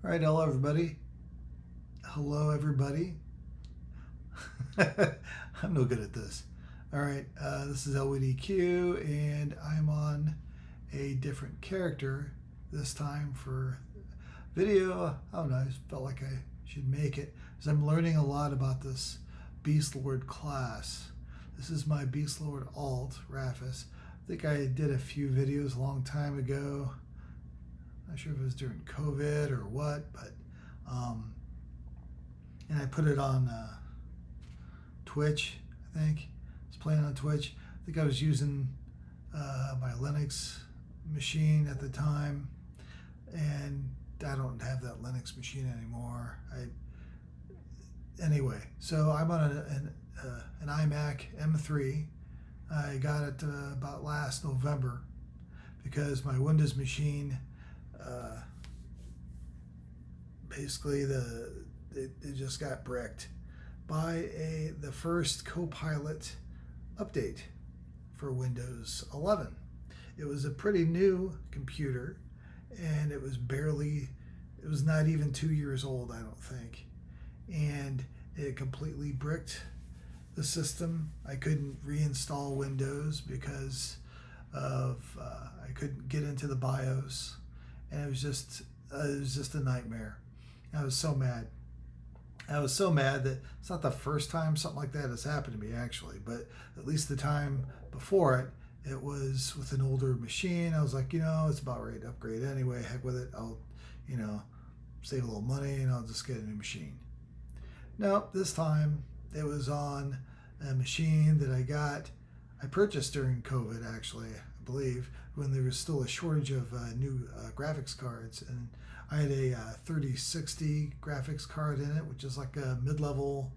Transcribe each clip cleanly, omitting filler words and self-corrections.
All right, hello everybody. Hello everybody. I'm no good at this. All right, this is LWDQ, and I'm on a different character this time for video. I don't know. I just felt like I should make it because I'm learning a lot about this Beastlord class. This is my Beastlord alt, Rafis. I think I did a few videos a long time ago. Not sure if it was during COVID or what, but and I put it on Twitch. I think I was playing on Twitch. I think I was using my Linux machine at the time, and I don't have that Linux machine anymore. Anyway, so I'm on an iMac M3. I got it about last November because my Windows machine basically it just got bricked by the first Copilot update for Windows 11. It was a pretty new computer, and it was not even 2 years old, I don't think, and it completely bricked the system. I couldn't reinstall Windows because of I couldn't get into the BIOS, and it was just a nightmare. I was so mad. I was so mad that it's not the first time something like that has happened to me, actually, but at least the time before it was with an older machine. I was like, it's about ready to upgrade anyway. Heck with it. I'll, save a little money and I'll just get a new machine. No, this time it was on a machine that I purchased during COVID, actually, I believe, when there was still a shortage of new graphics cards. And I had a 3060 graphics card in it, which is like a mid-level,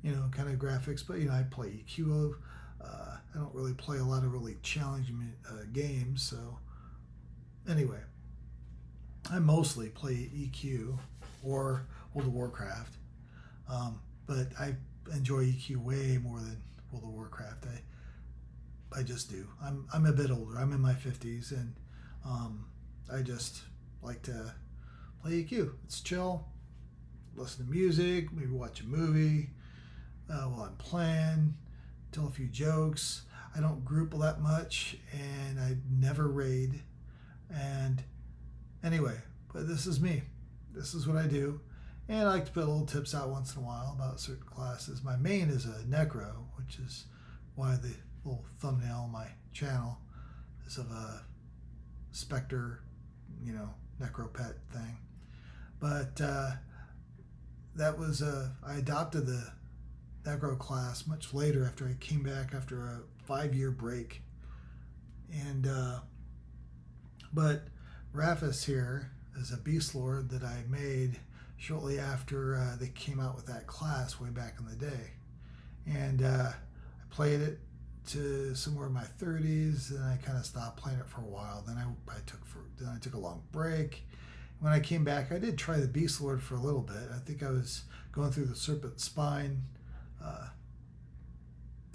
kind of graphics. But, I play EQ. I don't really play a lot of really challenging games. So, anyway, I mostly play EQ or World of Warcraft. But I enjoy EQ way more than World of Warcraft. I just do. I'm a bit older. I'm in my 50s, and I just like to play EQ. It's chill. Listen to music, maybe watch a movie while I'm playing, tell a few jokes. I don't group that much, and I never raid. And anyway, but this is me. This is what I do. And I like to put little tips out once in a while about certain classes. My main is a Necro, which is why the little thumbnail on my channel is of a Spectre, Necro pet thing. But that was I adopted the Necro class much later after I came back after a 5-year break. And but Rafis here is a Beastlord that I made shortly after they came out with that class way back in the day. And I played it to somewhere in my 30s, and I kind of stopped playing it for a while. Then I took a long break. When I came back, I did try the Beastlord for a little bit. I think I was going through the Serpent Spine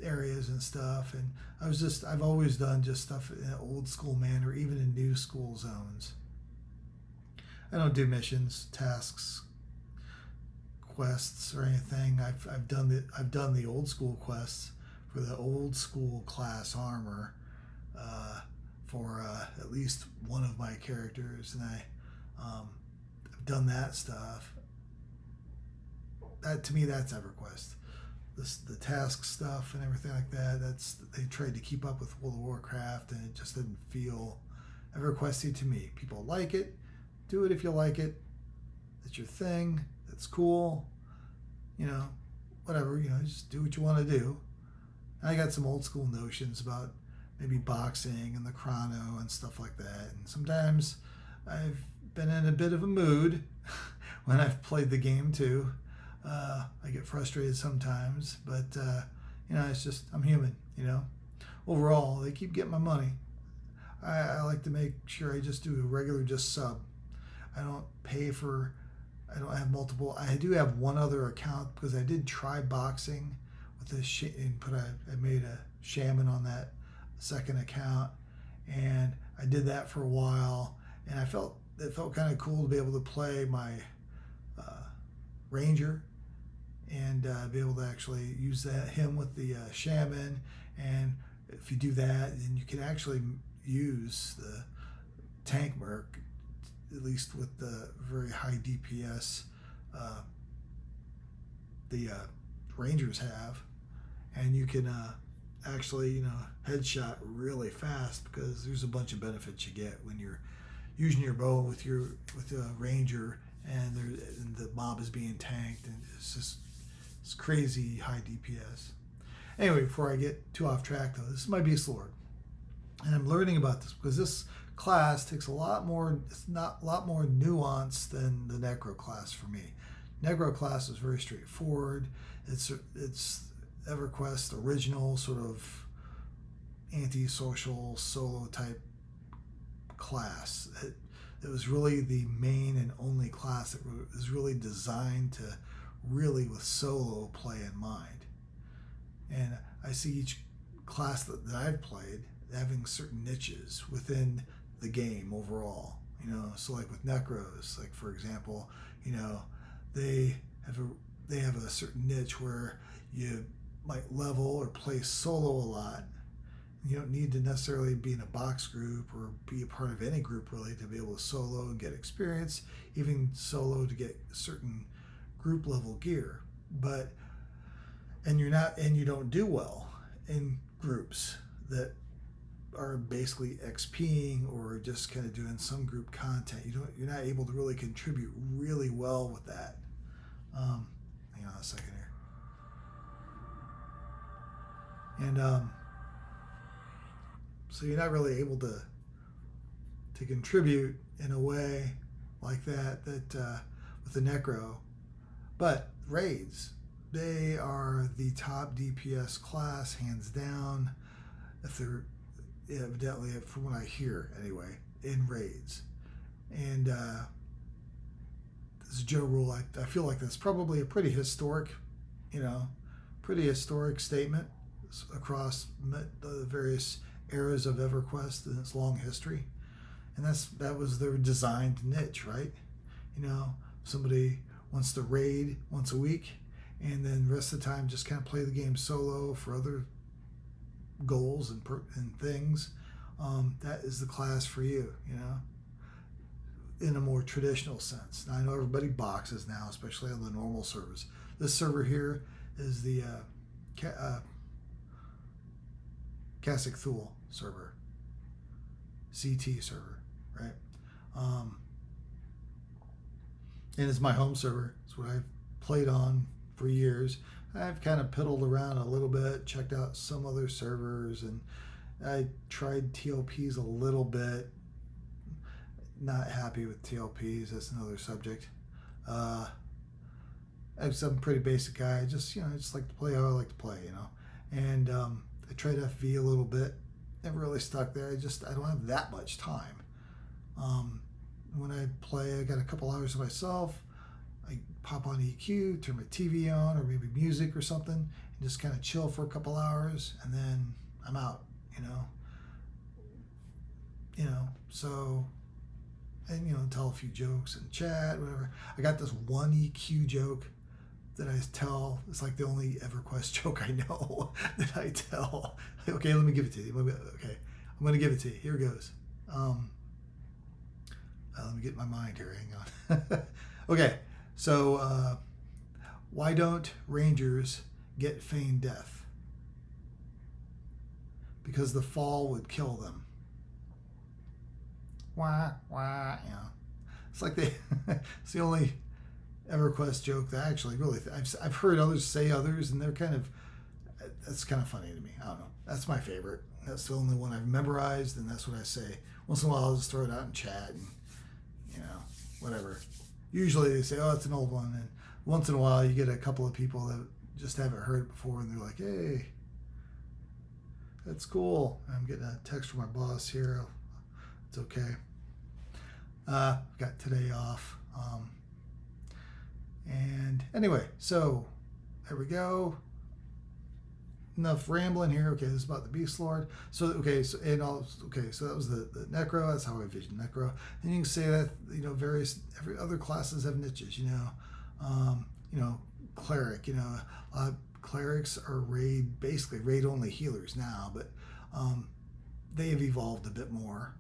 areas and stuff, and I've always done just stuff in an old school manner, even in new school zones. I don't do missions, tasks, quests, or anything. I've done the old school quests for the old school class armor for at least one of my characters, and I've done that stuff. That, to me, that's EverQuest. The task stuff and everything like that. They tried to keep up with World of Warcraft, and it just didn't feel EverQuesty to me. People like it. Do it if you like it. It's your thing. It's cool. Whatever. Just do what you want to do. I got some old school notions about maybe boxing and the chrono and stuff like that. And sometimes I've been in a bit of a mood when I've played the game too. I get frustrated sometimes, but it's just, I'm human. Overall, they keep getting my money. I like to make sure I just do a regular just sub. I don't have multiple. I do have one other account because I did try boxing with this I made a shaman on that second account, and I did that for a while, and it felt kind of cool to be able to play my Ranger and be able to actually use him with the Shaman. And if you do that, then you can actually use the tank merc, at least with the very high DPS the Rangers have, and you can actually headshot really fast, because there's a bunch of benefits you get when you're using your bow with the Ranger, and the mob is being tanked, and it's crazy high DPS. Anyway, before I get too off track though, this is my Beastlord, and I'm learning about this because this class takes a lot more nuance than the Necro class for me. Negro class is very straightforward. It's EverQuest original sort of anti-social solo type class. It was really the main and only class that was really designed to really with solo play in mind. And I see each class that I've played having certain niches within the game overall. So like with Necros, like for example, they have a certain niche where you might level or play solo a lot. You don't need to necessarily be in a box group or be a part of any group really to be able to solo and get experience, even solo to get certain group level gear. And you don't do well in groups that are basically XPing or just kind of doing some group content. You're not able to really contribute really well with that. Hang on a second here. And so you're not really able to contribute in a way like that with the Necro. But raids, they are the top DPS class hands down. If they're evidently, from what I hear anyway, in raids. And as a general rule, I feel like that's probably a pretty historic statement across the various eras of EverQuest and its long history. And that was their designed niche, right? Somebody wants to raid once a week, and then the rest of the time just kind of play the game solo for other goals and things. That is the class for you, in a more traditional sense. Now, I know everybody boxes now, especially on the normal servers. This server here is the Kasich Thule server, CT server, right? And it's my home server. It's what I've played on for years. I've kind of piddled around a little bit, checked out some other servers, and I tried TLPs a little bit. Not happy with TLPs. That's another subject. I'm a pretty basic guy. I just like to play how I like to play, And I tried FV a little bit. Never really stuck there. I don't have that much time. When I play, I got a couple hours to myself. I pop on EQ, turn my TV on, or maybe music or something, and just kind of chill for a couple hours, and then I'm out, so, and, tell a few jokes and chat, whatever. I got this one EQ joke that I tell. It's like the only EverQuest joke I know that I tell. Okay, let me give it to you. Okay, I'm going to give it to you. Here it goes. Let me get my mind here. Hang on. Okay, so why don't Rangers get feigned death? Because the fall would kill them. Wah, wah, It's like it's the only EverQuest joke that I actually really, I've heard others say others, and that's kind of funny to me. I don't know. That's my favorite. That's the only one I've memorized, and that's what I say. Once in a while, I'll just throw it out in chat, and, whatever. Usually they say, oh, it's an old one, and once in a while you get a couple of people that just haven't heard it before, and they're like, hey, that's cool. I'm getting a text from my boss here. It's okay. Got today off. And anyway, so there we go. enough rambling here. Okay, this is about the Beastlord. So so that was the Necro. That's how I envision Necro. And you can say that every other classes have niches. Cleric. Clerics are basically raid only healers now, but they have evolved a bit more.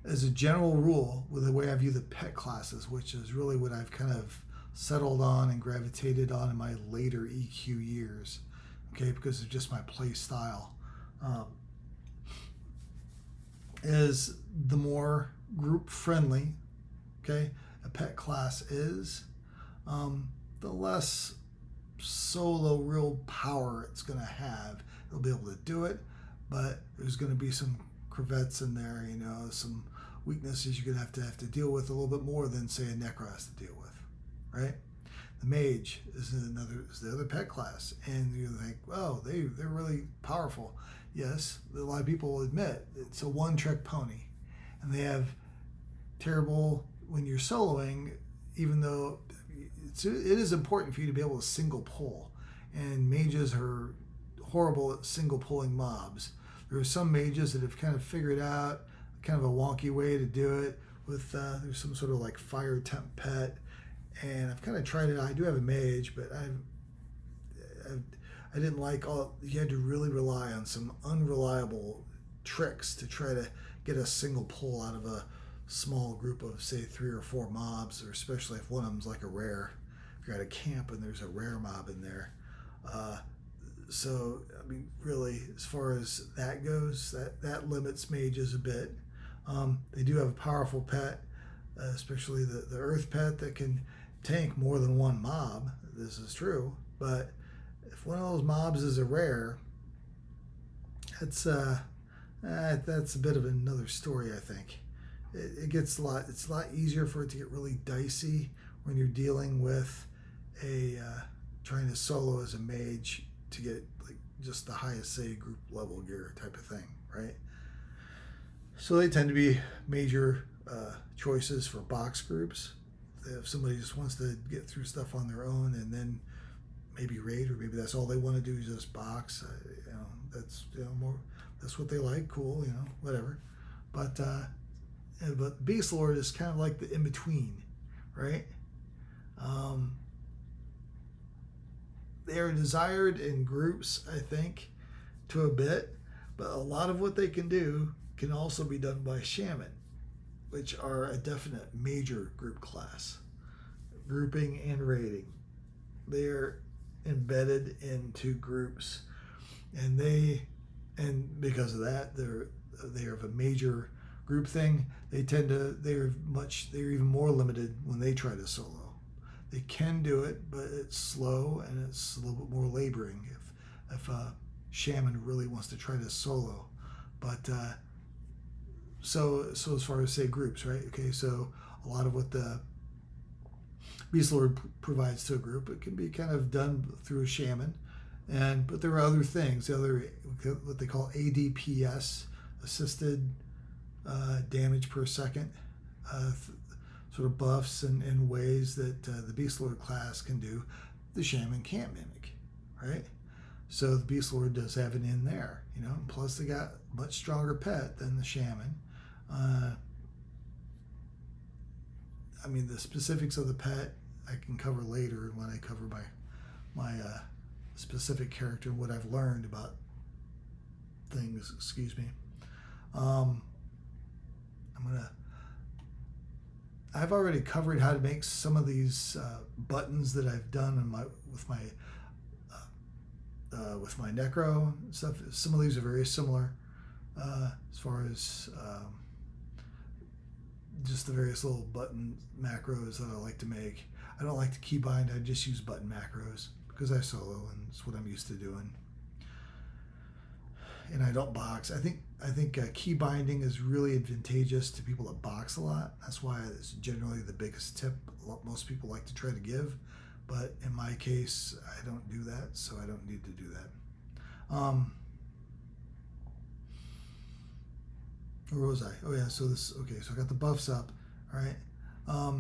As a general rule, with the way I view the pet classes, which is really what I've kind of settled on and gravitated on in my later EQ years, okay, because of just my play style, is the more group friendly, okay, a pet class is, the less solo real power it's going to have. It'll be able to do it, but there's going to be some crevettes in there, some weaknesses you're going to have to deal with a little bit more than, say, a Necro has to deal with, right? The Mage is the other pet class, and you think, oh, they're really powerful. Yes, a lot of people will admit it's a one-trick pony, and they have terrible when you're soloing, even though it is important for you to be able to single pull, and mages are horrible at single pulling mobs. There are some mages that have kind of figured out kind of a wonky way to do it with there's some sort of like fire temp pet, and I've kind of tried it. I do have a mage, but I didn't like you had to really rely on some unreliable tricks to try to get a single pull out of a small group of, say, 3 or 4 mobs, or especially if one of them's like a rare. If you're at a camp and there's a rare mob in there. So, I mean, really, as far as that goes, that limits mages a bit. They do have a powerful pet, especially the earth pet that can tank more than one mob. This is true, but if one of those mobs is a rare, that's a bit of another story, I think. It gets it's a lot easier for it to get really dicey when you're dealing with trying to solo as a mage to get like just the highest, say, group level gear type of thing, right? So they tend to be major choices for box groups. If somebody just wants to get through stuff on their own and then maybe raid, or maybe that's all they want to do is just box, that's what they like, cool, whatever. But Beastlord is kind of like the in between, right? They are desired in groups, I think, to a bit, but a lot of what they can do can also be done by shaman, which are a definite major group class. Grouping and raiding. They are embedded into groups, and because of that, they're of a major group thing. They're even more limited when they try to solo. They can do it, but it's slow and it's a little bit more laboring if a shaman really wants to try to solo. But so as far as, say, groups, right? Okay, so a lot of what the Beastlord provides to a group, it can be kind of done through a shaman, but there are other things, what they call ADPS, assisted damage per second, sort of buffs and ways that the Beastlord class can do, the shaman can't mimic, right? So the Beastlord does have an in there, and plus they got much stronger pet than the shaman. I mean, the specifics of the pet I can cover later when I cover my specific character and what I've learned about things. Excuse me. I've already covered how to make some of these buttons that I've done with my Necro and stuff. Some of these are very similar as far as just the various little button macros that I like to make. I don't like to keybind. I just use button macros because I solo and it's what I'm used to doing. And I don't box. I think key binding is really advantageous to people that box a lot. That's why it's generally the biggest tip most people like to try to give. But in my case, I don't do that, so I don't need to do that. Where was I? Oh yeah, so I got the buffs up. All right.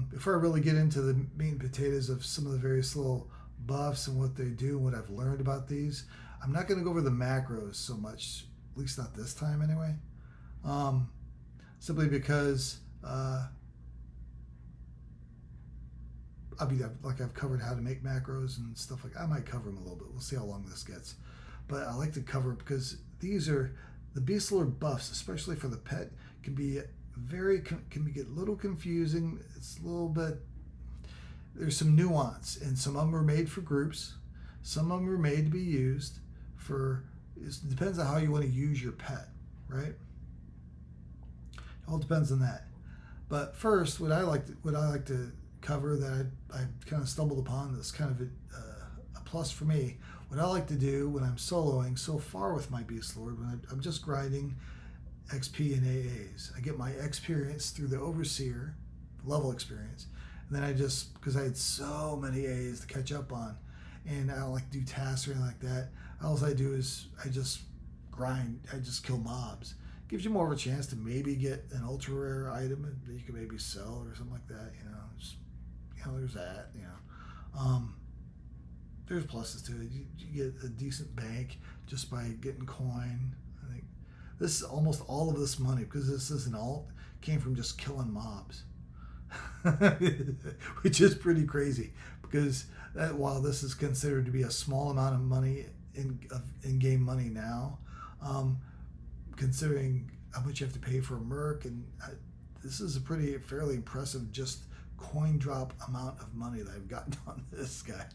Before I really get into the meat and potatoes of some of the various little buffs and what they do and what I've learned about these. I'm not going to go over the macros so much, at least not this time anyway. Simply because I've covered how to make macros and stuff like. I might cover them a little bit. We'll see how long this gets, but I like to cover it because these are the Beastlord buffs, especially for the pet, can be get a little confusing. It's a little bit. There's some nuance, and some of them are made for groups. Some of them are made to be used for. It depends on how you want to use your pet, right? It all depends on that. But first, what I like to cover that I kind of stumbled upon that's kind of a plus for me. What I like to do when I'm soloing so far with my Beastlord, when I'm just grinding XP and AAs, I get my experience through the Overseer level experience, and then because I had so many A's to catch up on, and I don't like to do tasks or anything like that. All I do is I just grind. I just kill mobs. Gives you more of a chance to maybe get an ultra rare item that you can maybe sell or something like that. There's that. There's pluses to it. You get a decent bank just by getting coin. I think this is almost all of this money, because this is an alt, came from just killing mobs, which is pretty crazy. Because while this is considered to be a small amount of money in-game money now, considering how much you have to pay for a merc, and this is a fairly impressive just coin drop amount of money that I've gotten on this guy.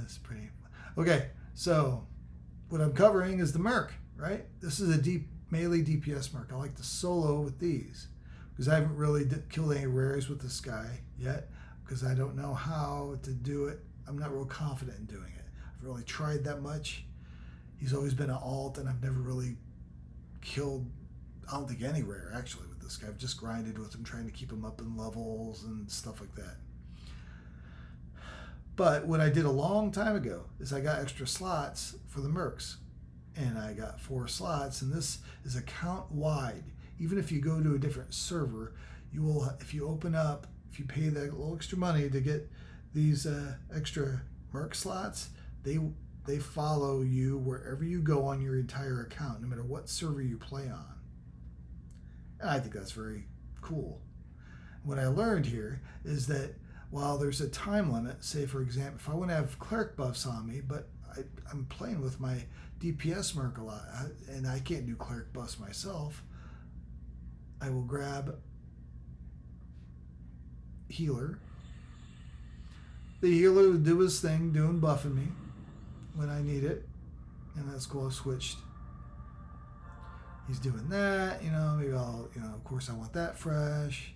It's pretty. Okay, so what I'm covering is the merc, right? This is a deep melee DPS merc. I like to solo with these because I haven't really killed any rares with this guy yet, because I don't know how to do it. I'm not real confident in doing it. I've really tried that much. He's always been an alt, and I've never really killed, I don't think, any rare actually with this guy. I've just grinded with him, trying to keep him up in levels and stuff like that. But what I did a long time ago is I got extra slots for the mercs, and I got 4 slots, and this is account wide. Even if you go to a different server, you will, if you pay that little extra money to get these extra merc slots, they follow you wherever you go on your entire account, no matter what server you play on. And I think that's very cool. What I learned here is that while there's a time limit, say for example, if I want to have cleric buffs on me, but I'm playing with my DPS merc a lot, and I can't do cleric buffs myself, I will grab healer. The healer will do his thing, buffing me when I need it, and that's cool. I switched. He's doing that, maybe I'll, of course I want that fresh,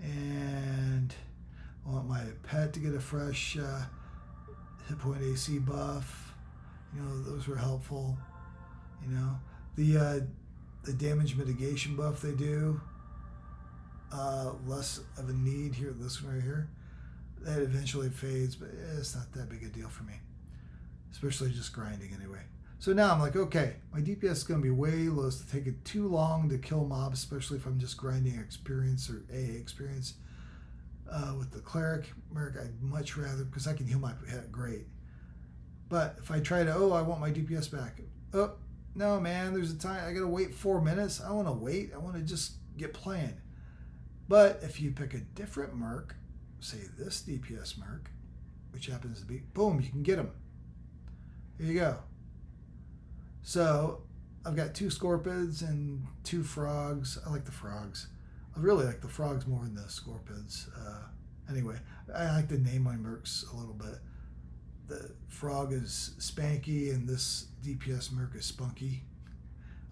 and I want my pet to get a fresh hit point AC buff. Those were helpful. The damage mitigation buff they do, less of a need here. This one right here, that eventually fades, but it's not that big a deal for me, especially just grinding anyway. So now I'm like, okay, my DPS is going to be way low. It's take it too long to kill mobs, especially if I'm just grinding experience or AA experience. With the cleric merc, I'd much rather, because I can heal my pet great. But if I try to, I want my DPS back. Oh, no, man, there's a time. I got to wait 4 minutes. I don't want to wait. I want to just get playing. But if you pick a different merc, say this DPS merc, which happens to be, boom, you can get him. Here you go. So I've got 2 scorpions and 2 frogs. I like the frogs. I really like the frogs more than the scorpions. Anyway, I like to name my mercs a little bit. The frog is Spanky, and this DPS merc is Spunky.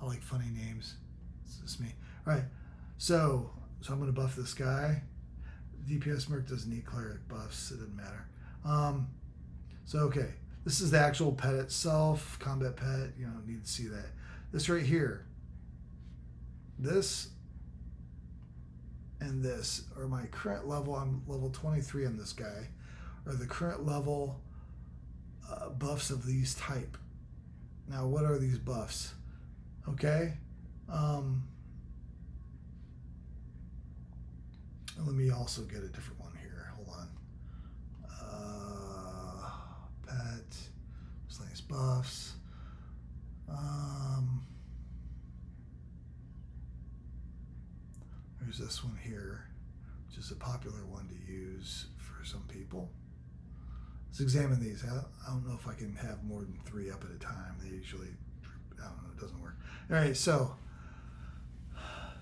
I like funny names. It's just me. All right, so I'm going to buff this guy. DPS merc doesn't need cleric buffs. It doesn't matter. Okay, this is the actual pet itself, combat pet. You don't need to see that. This right here, this and this are my current level. I'm level 23 on this guy, are the current level buffs of these type. Now, what are these buffs? Okay. Let me also get a different one here. Hold on. buffs. There's this one here, which is a popular one to use for some people. Let's examine these. I don't know if I can have more than 3 up at a time. They usually, I don't know, it doesn't work. All right, so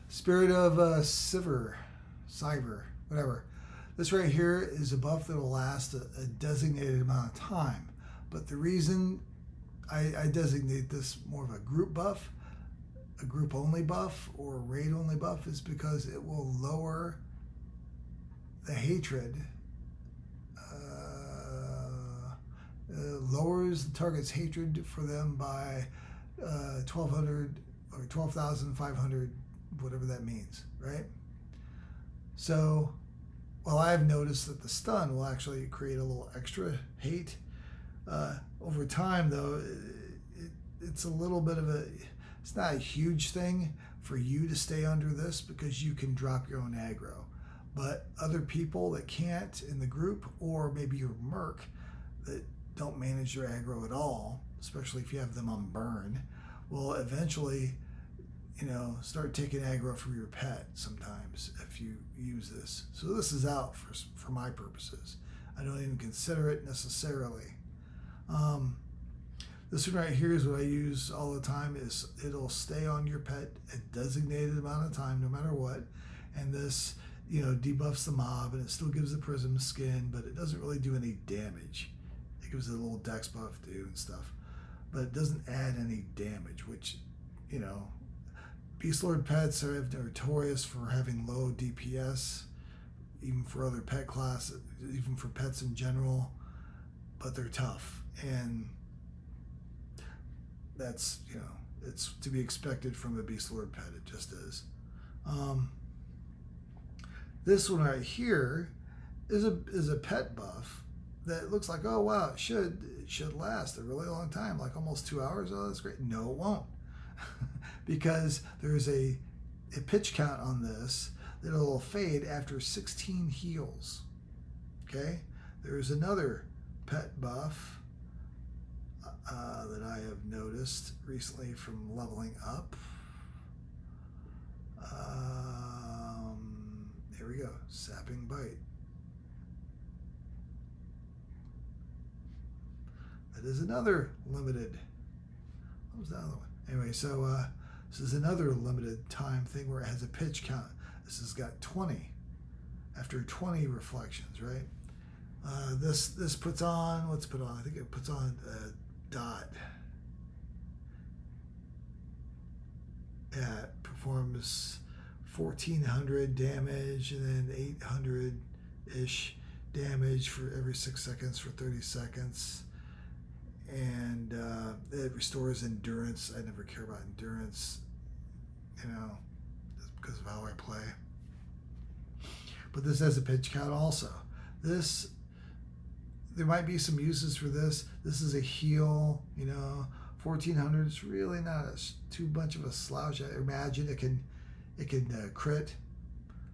Spirit of Siver, whatever. This right here is a buff that will last a designated amount of time. But the reason I designate this more of a group buff, a group only buff, or raid only buff is because it will lower the hatred, lowers the target's hatred for them by 1,200 or 12,500, whatever that means, right? So, well, I've noticed that the stun will actually create a little extra hate. Over time, though, it's a little bit of it's not a huge thing for you to stay under this because you can drop your own aggro. But other people that can't in the group, or maybe your merc that don't manage your aggro at all, especially if you have them on burn, will eventually, start taking aggro from your pet sometimes if you use this. So this is out for my purposes. I don't even consider it necessarily. This one right here is what I use all the time. Is it'll stay on your pet a designated amount of time no matter what, and this debuffs the mob, and it still gives the prism skin, but it doesn't really do any damage. It gives it a little dex buff too and stuff, but it doesn't add any damage, which Beastlord pets are notorious for having low DPS, even for other pet classes, even for pets in general, but they're tough, and that's, it's to be expected from a Beastlord pet. It just is. This one right here is a pet buff that looks like, oh wow, it should last a really long time, like almost 2 hours. Oh, that's great. No, it won't. Because there's a pitch count on this that will fade after 16 heals. Okay? There's another pet buff that I have noticed recently from leveling up. Here we go. Sapping Bite. That is another limited. What was the other one? Anyway, so this is another limited time thing where it has a pitch count. This has got 20 after 20 reflections, right? This puts on, what's put on? I think it puts on a dot. Yeah, it performs 1,400 damage and then 800-ish damage for every 6 seconds for 30 seconds. And it restores endurance. I never care about endurance, just because of how I play. But this has a pitch count also. There might be some uses for this. This is a heal, 1,400 is really not too much of a slouch. I imagine it can crit.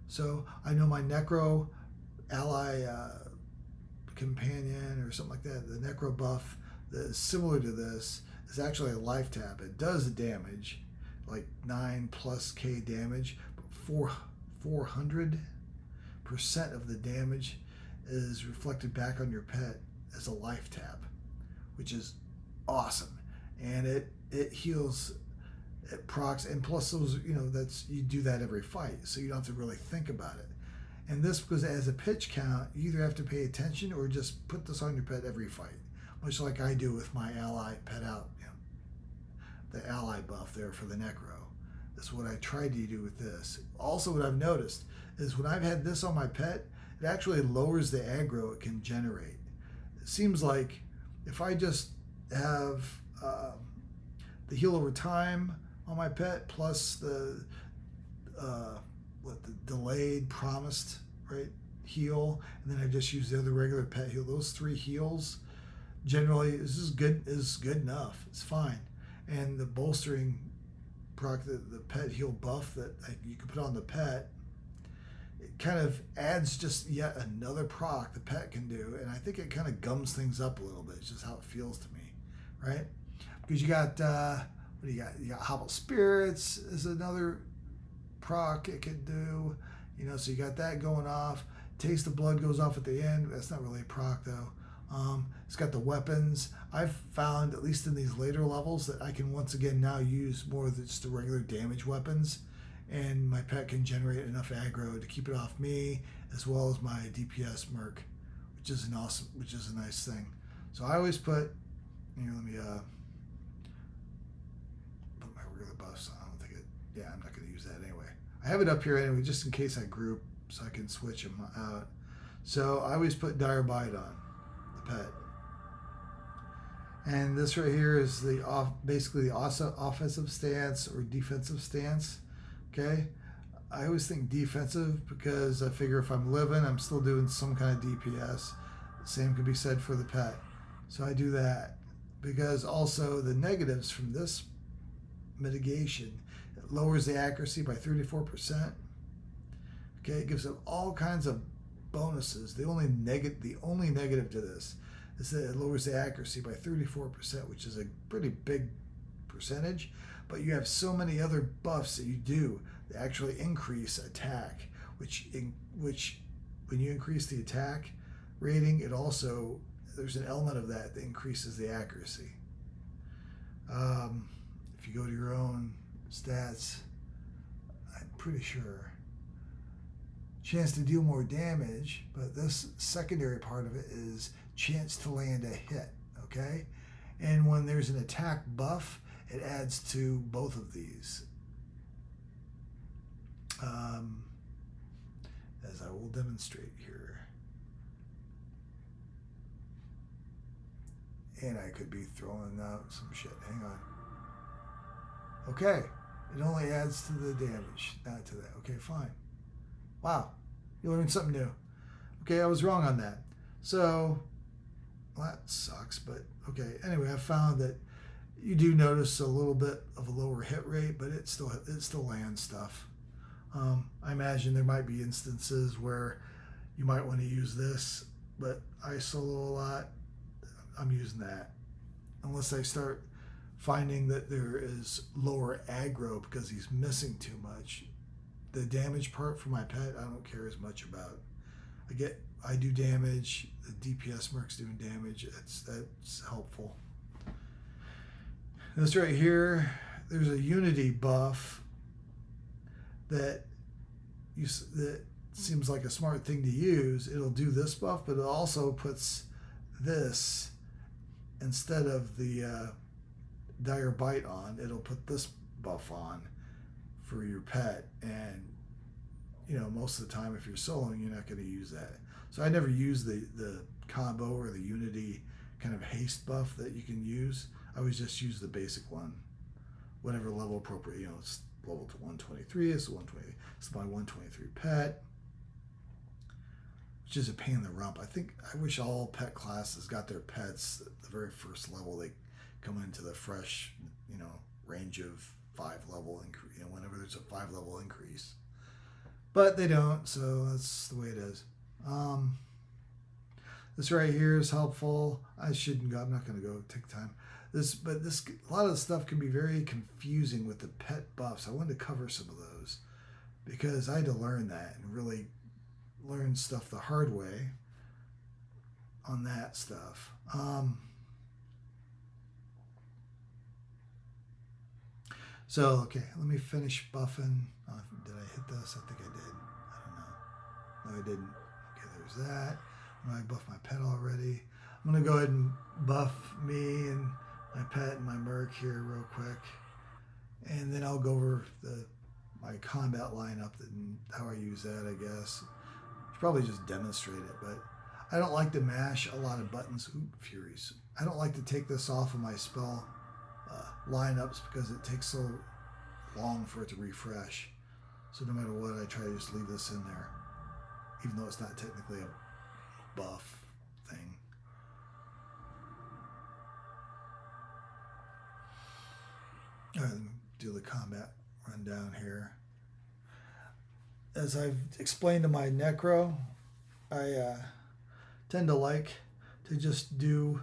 So I know my Necro ally companion or something like that, the Necro buff that is similar to this is actually a life tap. It does damage, like 9+ K damage, but 400% of the damage is reflected back on your pet as a life tap, which is awesome. And it heals, it procs, and plus those, that's, you do that every fight, so you don't have to really think about it. And this, because it has a pitch count, you either have to pay attention or just put this on your pet every fight, much like I do with my ally pet out, the ally buff there for the Necro. That's what I tried to do with this. Also, what I've noticed is when I've had this on my pet, it actually lowers the aggro it can generate. It seems like if I just have the heal over time on my pet plus the delayed promised, right, heal, and then I just use the other regular pet heal, those 3 heals generally is good enough. It's fine. And the bolstering proc, the pet heal buff that you can put on the pet, it kind of adds just yet another proc the pet can do, and I think it kind of gums things up a little bit. It's just how it feels to me, right? Because you got, what do you got? You got Hobble Spirits is another proc it could do. You know, so you got that going off. Taste of Blood goes off at the end. That's not really a proc though. It's got the weapons. I've found, at least in these later levels, that I can once again now use more of just the regular damage weapons, and my pet can generate enough aggro to keep it off me as well as my DPS merc, which is a nice thing. So I always put, here, let me put my regular buffs on. I don't think it, yeah, I'm not going to use that anyway. I have it up here anyway, just in case I group, so I can switch them out. So I always put Dire Bite on the pet. And this right here is basically the offensive stance or defensive stance. Okay, I always think defensive because I figure if I'm living, I'm still doing some kind of DPS. The same could be said for the pet. So I do that because also the negatives from this mitigation, it lowers the accuracy by 34%. Okay, it gives them all kinds of bonuses. The only negative to this is that it lowers the accuracy by 34%, which is a pretty big percentage. But you have so many other buffs that you do that actually increase attack, which when you increase the attack rating, it also, there's an element of that increases the accuracy. If you go to your own stats, I'm pretty sure chance to deal more damage, but this secondary part of it is chance to land a hit, okay? And when there's an attack buff, it adds to both of these. As I will demonstrate here. And I could be throwing out some shit. Hang on. Okay. It only adds to the damage, not to that. Okay, fine. Wow. You learned something new. Okay, I was wrong on that. So, well, that sucks, but okay. Anyway, I found that you do notice a little bit of a lower hit rate, but it still lands stuff. I imagine there might be instances where you might want to use this, but I solo a lot. I'm using that. Unless I start finding that there is lower aggro because he's missing too much. The damage part for my pet, I don't care as much about. I do damage. The DPS merc's doing damage. That's helpful. This right here, there's a unity buff that seems like a smart thing to use. It'll do this buff, but it also puts this instead of the Dire Bite on. It'll put this buff on for your pet, and you know, most of the time if you're soloing, you're not going to use that. So I never use the combo or the unity kind of haste buff that you can use. I always just use the basic one, whatever level appropriate. You know, it's level to 123. It's 120. It's my 123 pet, which is a pain in the rump. I wish all pet classes got their pets at the very first level. They come into the fresh, you know, range of 5 level increase. You know, whenever there's a 5 level increase, but they don't. So that's the way it is. This right here is helpful. I shouldn't go. I'm not going to go take time. But a lot of the stuff can be very confusing with the pet buffs. I wanted to cover some of those because I had to learn that and really learn stuff the hard way on that stuff. So, okay, let me finish buffing. Did I hit this? I think I did. I don't know. No, I didn't. Okay, there's that. I buffed my pet already. I'm going to go ahead and buff me and my pet and my merc here real quick. And then I'll go over my combat lineup and how I use that, I guess. Should probably just demonstrate it, but I don't like to mash a lot of buttons. Oop, Furies. I don't like to take this off of my spell lineups because it takes so long for it to refresh. So no matter what, I try to just leave this in there, even though it's not technically a buff thing. All right, let me do the combat rundown here. As I've explained to my Necro, I tend to like to just do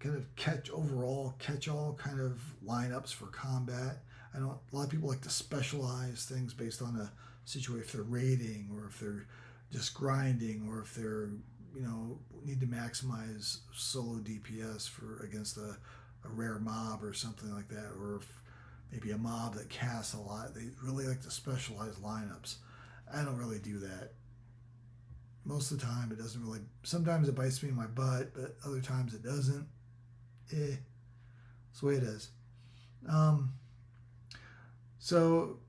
kind of catch-all kind of lineups for combat. I don't. A lot of people like to specialize things based on a situation, if they're raiding or if they're just grinding or if they're need to maximize solo DPS for against a rare mob or something like that, or if maybe a mob that casts a lot. They really like to specialize lineups. I don't really do that. Most of the time, it doesn't really. Sometimes it bites me in my butt, but other times it doesn't. It's the way it is. So,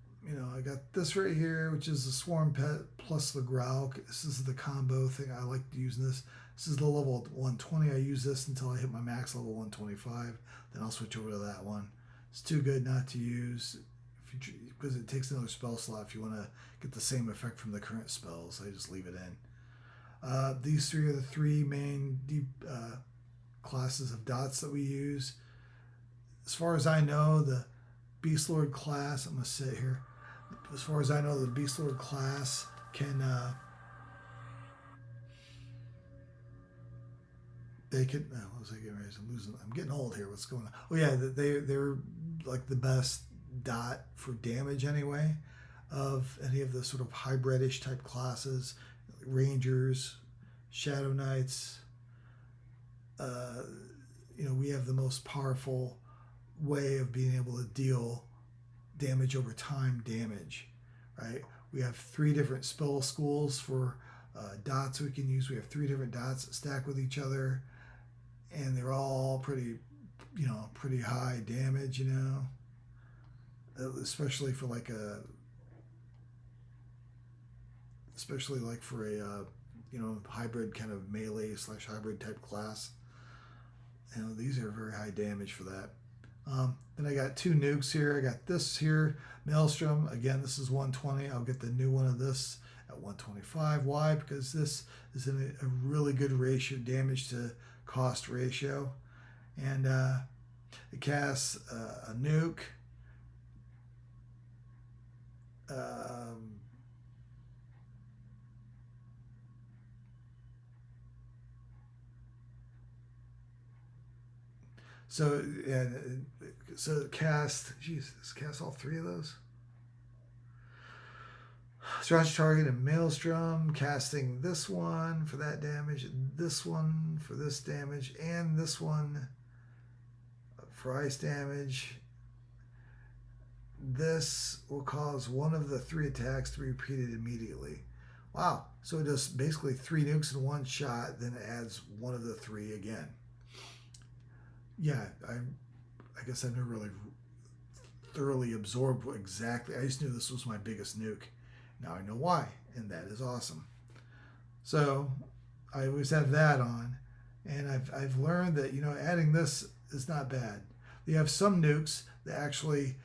I got this right here, which is the Swarm Pet plus the Growl. This is the combo thing. I like using this. This is the level 120. I use this until I hit my max level 125. Then I'll switch over to that one. It's too good not to use because it takes another spell slot if you want to get the same effect from the current spells. I just leave it in. These three are the three main deep classes of dots that we use. As far as I know, the Beastlord class, I'm going to sit here. As far as I know, the Beastlord class can, they can, what was I getting ready? I'm getting old here. What's going on? Oh yeah, they're like the best dot for damage anyway of any of the sort of hybridish type classes, like Rangers, Shadow Knights. We have the most powerful way of being able to deal damage over time damage, right? We have 3 different spell schools for dots we can use. We have 3 different dots that stack with each other, and they're all pretty high damage, especially for for a hybrid kind of melee / hybrid type class. These are very high damage for that. Then I got 2 nukes here. I got this here, Maelstrom. Again, this is 120. I'll get the new one of this at 125. Why? Because this is in a really good ratio, damage to cost ratio. And it casts a nuke. So cast, cast all 3 of those. Scratch target and Maelstrom, casting this one for that damage, this one for this damage, and this one for ice damage. This will cause one of the 3 attacks to be repeated immediately. Wow. So it does basically 3 nukes in one shot, then it adds one of the 3 again. Yeah, I guess I've never really thoroughly absorbed exactly. I just knew this was my biggest nuke. Now I know why, and that is awesome. So I always have that on, and I've learned that adding this is not bad. You have some nukes that actually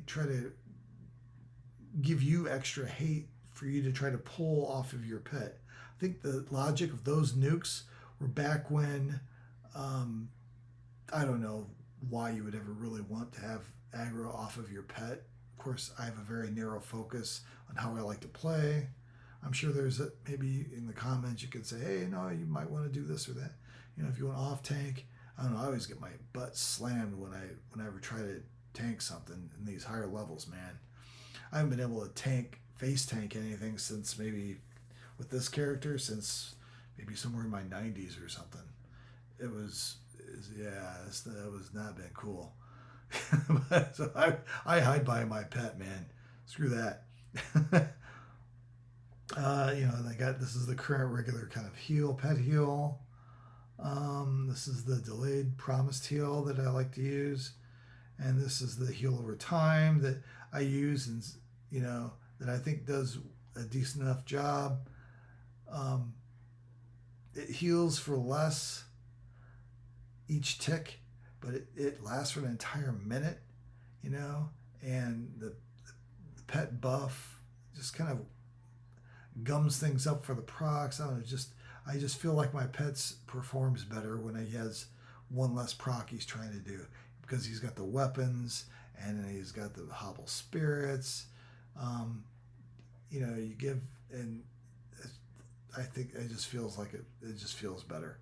try to give you extra hate for you to try to pull off of your pet. I think the logic of those nukes were back when, I don't know why you would ever really want to have aggro off of your pet. Of course, I have a very narrow focus on how I like to play. I'm sure there's maybe in the comments you could say, hey, no, you might want to do this or that. If you want off tank, I don't know. I always get my butt slammed when I ever try to tank something in these higher levels, man. I haven't been able to face tank anything since maybe with this character since maybe somewhere in my 90s or something. That was not been cool. So I hide by my pet, man. Screw that. This is the current regular kind of pet heal. This is the delayed promised heal that I like to use, and this is the heal over time that I use, and that I think does a decent enough job. It heals for less each tick, but it lasts for an entire minute, and the pet buff just kind of gums things up for the procs. I don't know, I just feel like my pet's performs better when he has one less proc he's trying to do, because he's got the weapons and then he's got the hobble spirits. I think it just feels like it just feels better.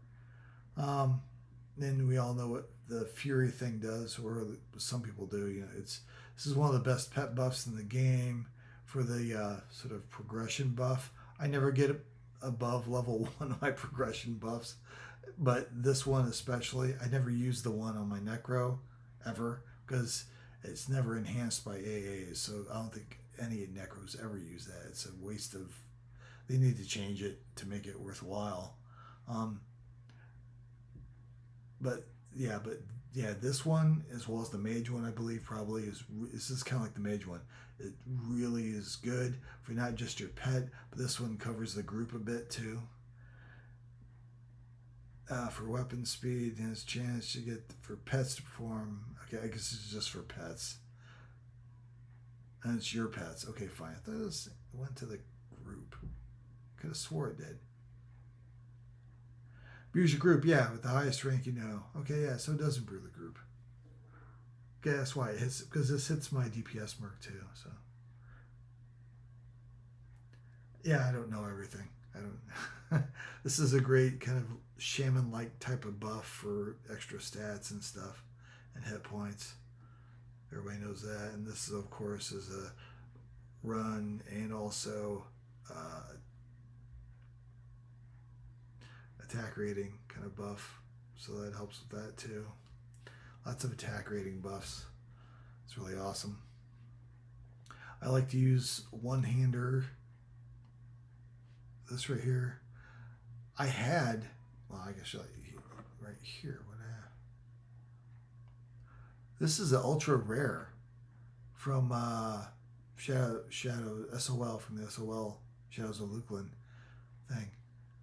And we all know what the Fury thing does, or some people do. You know, this is one of the best pet buffs in the game for the sort of progression buff. I never get above level 1 of my progression buffs, but this one especially, I never use the one on my Necro ever because it's never enhanced by AAs. So I don't think any Necros ever use that. It's a waste of. They need to change it to make it worthwhile. Um, but but this one as well as the mage one, I believe probably is. This is kind of like the mage one. It really is good for not just your pet, but this one covers the group a bit too. For weapon speed and his chance to get for pets to perform. Okay, I guess it's just for pets. And it's your pets. Okay, fine. I thought it went to the group. Could have swore it did. Improves your group, yeah, with the highest rank you know. Okay, yeah, so it does improve the group. Okay, that's why it hits, because this hits my DPS merc too, so. Yeah, I don't know everything. I don't. This is a great kind of shaman-like type of buff for extra stats and stuff and hit points. Everybody knows that. And this, of course, is a run and also attack rating kind of buff. So that helps with that too. Lots of attack rating buffs. It's really awesome. I like to use one-hander. This right here. I had, well, I guess right here. This is an ultra rare from Shadow SOL, from the SOL Shadows of Luklin thing.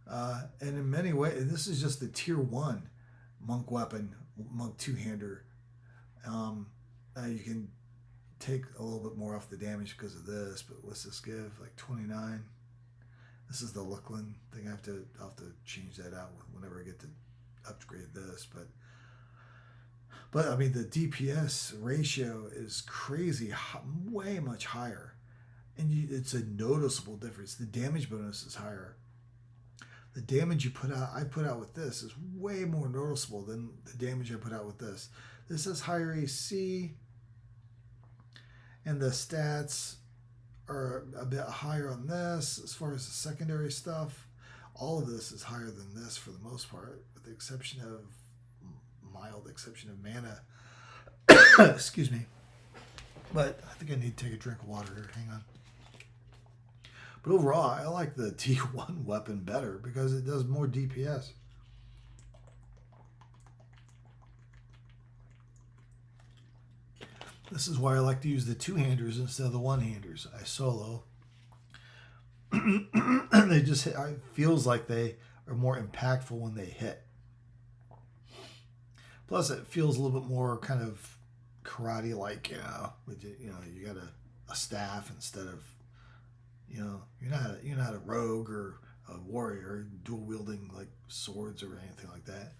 And in many ways, this is just the tier 1 monk weapon, monk two-hander. You can take a little bit more off the damage because of this, but what's this give? Like 29. This is the Luklin thing. I'll have to change that out whenever I get to upgrade this, but I mean the DPS ratio is crazy, way much higher, and it's a noticeable difference. The damage bonus is higher. The damage I put out with this is way more noticeable than the damage I put out with this. This has higher AC, and the stats are a bit higher on this as far as the secondary stuff. All of this is higher than this for the most part, with the exception of mild exception of mana. Excuse me. But I think I need to take a drink of water here. Hang on. But overall, I like the T1 weapon better because it does more DPS. This is why I like to use the two-handers instead of the one-handers. I solo. They just hit, it feels like they are more impactful when they hit. Plus, it feels a little bit more kind of karate-like, you got a staff instead of, you're not a rogue or a warrior dual wielding like swords or anything like that.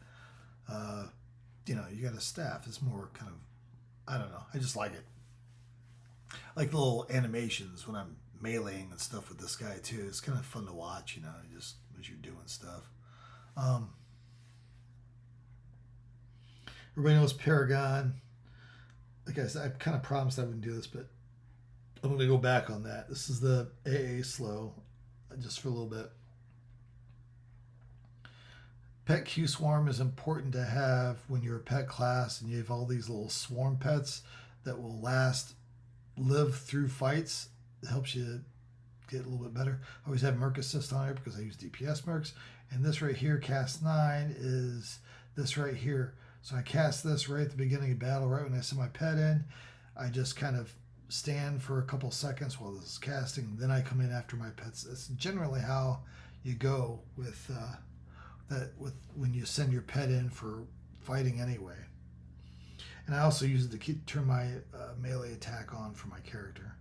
You got a staff. It's more kind of, I don't know. I just like it. Like the little animations when I'm meleeing and stuff with this guy too. It's kind of fun to watch, just as you're doing stuff. Everybody knows Paragon. Like I said, I kind of promised I wouldn't do this, but I'm going to go back on that. This is the AA slow, just for a little bit. Pet Q Swarm is important to have when you're a pet class and you have all these little swarm pets that will live through fights. It helps you get a little bit better. I always have Merc Assist on it because I use DPS Mercs. And this right here, cast 9, is this right here. So I cast this right at the beginning of battle, right when I send my pet in. I just kind of stand for a couple seconds while this is casting. Then I come in after my pets. That's generally how you go with when you send your pet in for fighting anyway. And I also use it to turn my melee attack on for my character.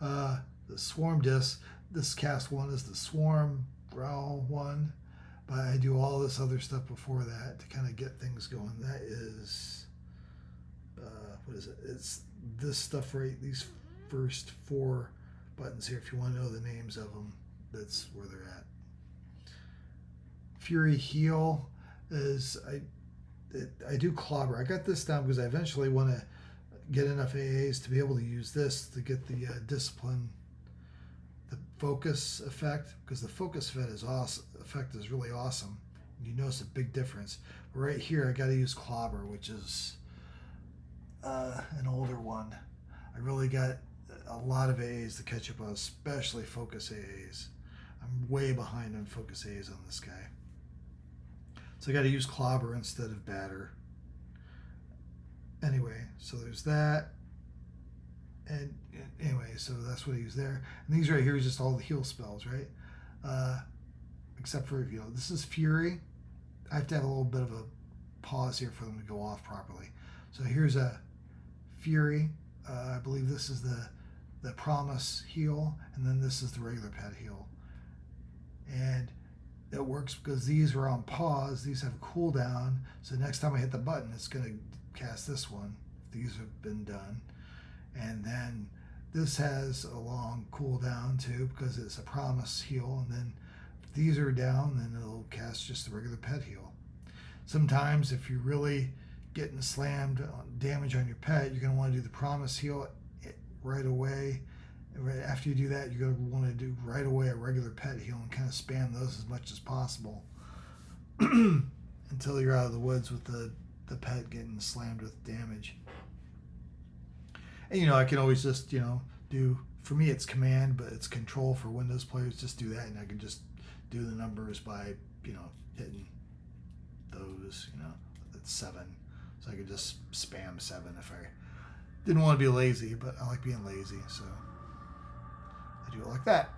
The Swarm Disc, this cast 1 is the Swarm Growl 1, but I do all this other stuff before that to kind of get things going. That is, what is it? It's this stuff right, these first 4 buttons here. If you want to know the names of them, that's where they're at. Fury Heal. is I do clobber. I got this down because I eventually want to get enough AAs to be able to use this to get the discipline, the focus effect, because the focus effect is really awesome. You notice a big difference. But right here, I got to use clobber, which is an older one. I really got a lot of AAs to catch up on, especially focus AAs. I'm way behind on focus AAs on this guy. So I got to use clobber instead of batter. Anyway, so there's that. And anyway, so that's what I use there. And these right here is just all the heal spells, right? Except for, this is Fury. I have to have a little bit of a pause here for them to go off properly. So here's a Fury. I believe this is the Promise heal, and then this is the regular pet heal. And it works because these are on pause. These have a cooldown. So next time I hit the button, it's going to cast this one. These have been done. And then this has a long cooldown too because it's a Promise heal. And then if these are down, then it'll cast just the regular pet heal. Sometimes if you're really getting slammed on damage on your pet, you're going to want to do the Promise heal right away. Right after you do that, you're going to want to do right away a regular pet heal and kind of spam those as much as possible until you're out of the woods with the pet getting slammed with damage. And I can always just do, for me it's command, but it's control for Windows players. Just do that, and I can just do the numbers by hitting those. That's 7, so I could just spam 7 if I didn't want to be lazy, but I like being lazy, so I do it like that.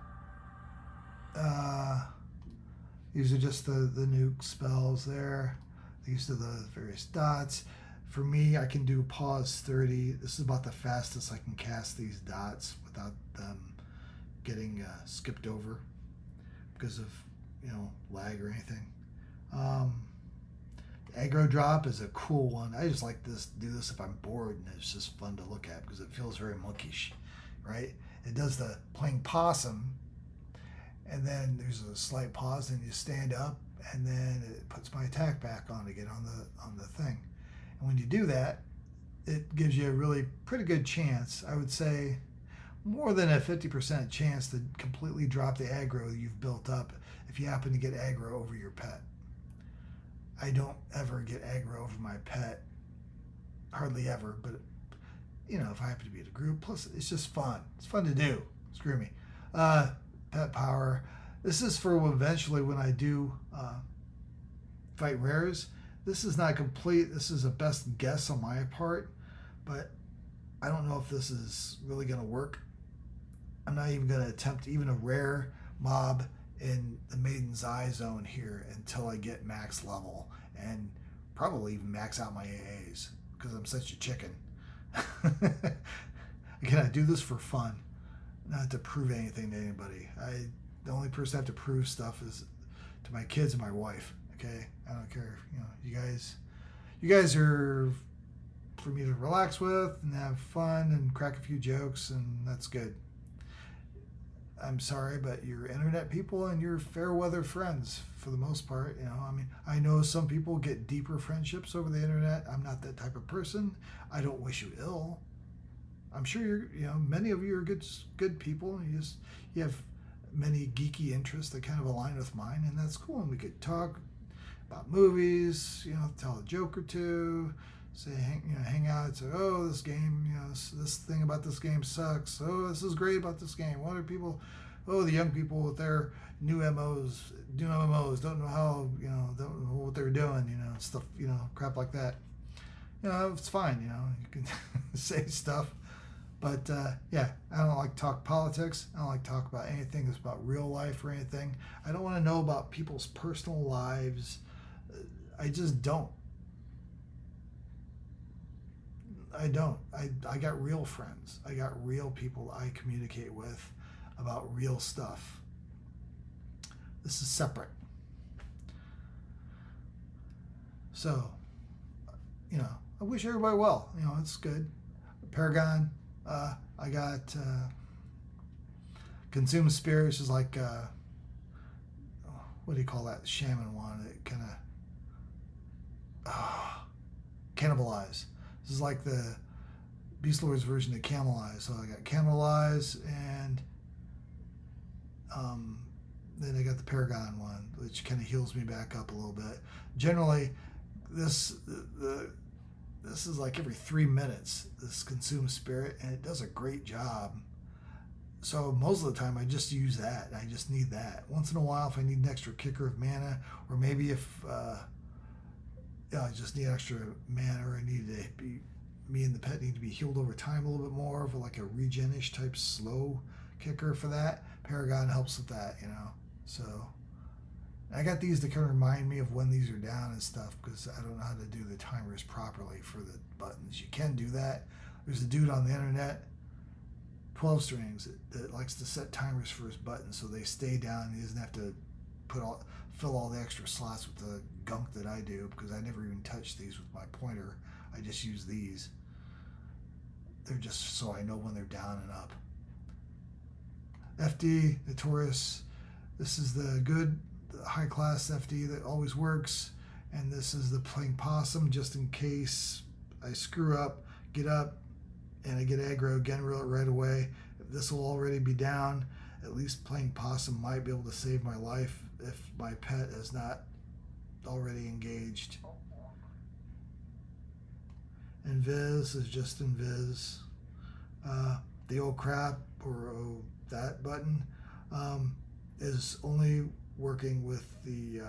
These are just the nuke spells there. These are the various dots. For me, I can do pause 30. This is about the fastest I can cast these dots without them getting skipped over because of lag or anything. Aggro drop is a cool one. I just like do this if I'm bored, and it's just fun to look at because it feels very monkish, right? It does the playing possum, and then there's a slight pause, and you stand up, and then it puts my attack back on again on the thing. And when you do that, it gives you a really pretty good chance. I would say more than a 50% chance to completely drop the aggro you've built up if you happen to get aggro over your pet. I don't ever get aggro over my pet, hardly ever, but if I happen to be in a group, plus it's just fun. It's fun to do. Screw me. Pet power. This is for eventually when I do fight rares. This is not complete. This is a best guess on my part, but I don't know if this is really going to work. I'm not even going to attempt even a rare mob in the Maiden's Eye zone here until I get max level and probably even max out my AAs because I'm such a chicken. Again, I do this for fun, not to prove anything to anybody. The only person I have to prove stuff is to my kids and my wife. Okay, I don't care. You guys are for me to relax with and have fun and crack a few jokes, and that's good. I'm sorry, but you're internet people and you're fair weather friends for the most part. I know some people get deeper friendships over the internet. I'm not that type of person. I don't wish you ill. I'm sure many of you are good people. You have many geeky interests that kind of align with mine, and that's cool. And we could talk about movies, tell a joke or two, say, hang out, say, oh, this game, this thing about this game sucks. Oh, this is great about this game. What are people? Oh, the young people with their new MOs, don't know how, don't know what they're doing, stuff, crap like that. It's fine, you can say stuff. But, I don't like to talk politics. I don't like to talk about anything that's about real life or anything. I don't want to know about people's personal lives. I just don't. I don't. I got real friends. I got real people I communicate with about real stuff. This is separate. So, I wish everybody well. It's good. Paragon, I got Consume Spirit, which is like, what do you call that? Shaman one. It kind of Cannibalize. This is like the Beastlord's version of Camelize. So I got Camelize, and then I got the Paragon one, which kind of heals me back up a little bit. Generally, this is like every 3 minutes, this Consume Spirit, and it does a great job. So most of the time I just use that. I just need that. Once in a while, if I need an extra kicker of mana, or maybe if I just need extra mana, or I need to be, me and the pet need to be healed over time a little bit more, for like a regen-ish type slow kicker for that. Paragon helps with that, you know. So I got these to kind of remind me of when these are down and stuff, because I don't know how to do the timers properly for the buttons. You can do that. There's a dude on the internet, 12 strings, that likes to set timers for his buttons so they stay down. He doesn't have to fill all the extra slots with the gunk that I do, because I never even touch these with my pointer. I just use these. They're just so I know when they're down and up. FD, Notorious. This is the good, the high class FD that always works. And this is the Playing Possum, just in case I screw up, get up, and I get aggro again right away. If this will already be down, at least Playing Possum might be able to save my life if my pet is not already engaged. Invis is just Invis. The old crap, or that button, is only working with the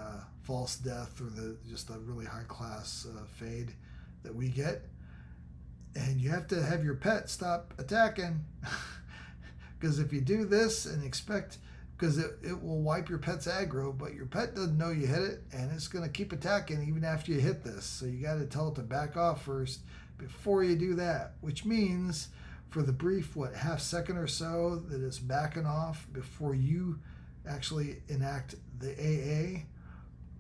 false death, or just a really high class fade that we get. And you have to have your pet stop attacking, because if you do this and expect, because it will wipe your pet's aggro, but your pet doesn't know you hit it, and it's going to keep attacking even after you hit this. So you got to tell it to back off first before you do that, which means for the brief, half second or so that it's backing off before you actually enact the AA,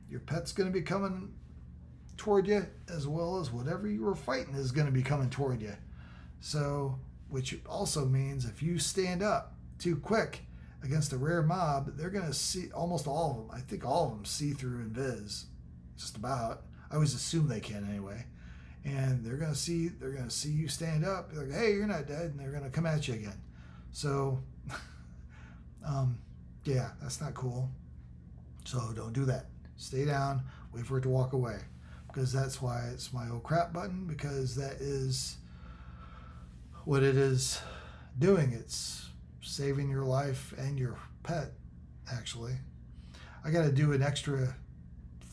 your pet's going to be coming toward you, as well as whatever you were fighting is going to be coming toward you. So, which also means if you stand up too quick against a rare mob, they're going to see, almost all of them, I think all of them see through Invis, just about. I always assume they can anyway. And they're going to see you stand up. They're like, hey, you're not dead, and they're going to come at you again. So, yeah, that's not cool. So don't do that. Stay down, wait for it to walk away, because that's why it's my old crap button, because that is what it is doing. It's saving your life and your pet, actually. I got to do an extra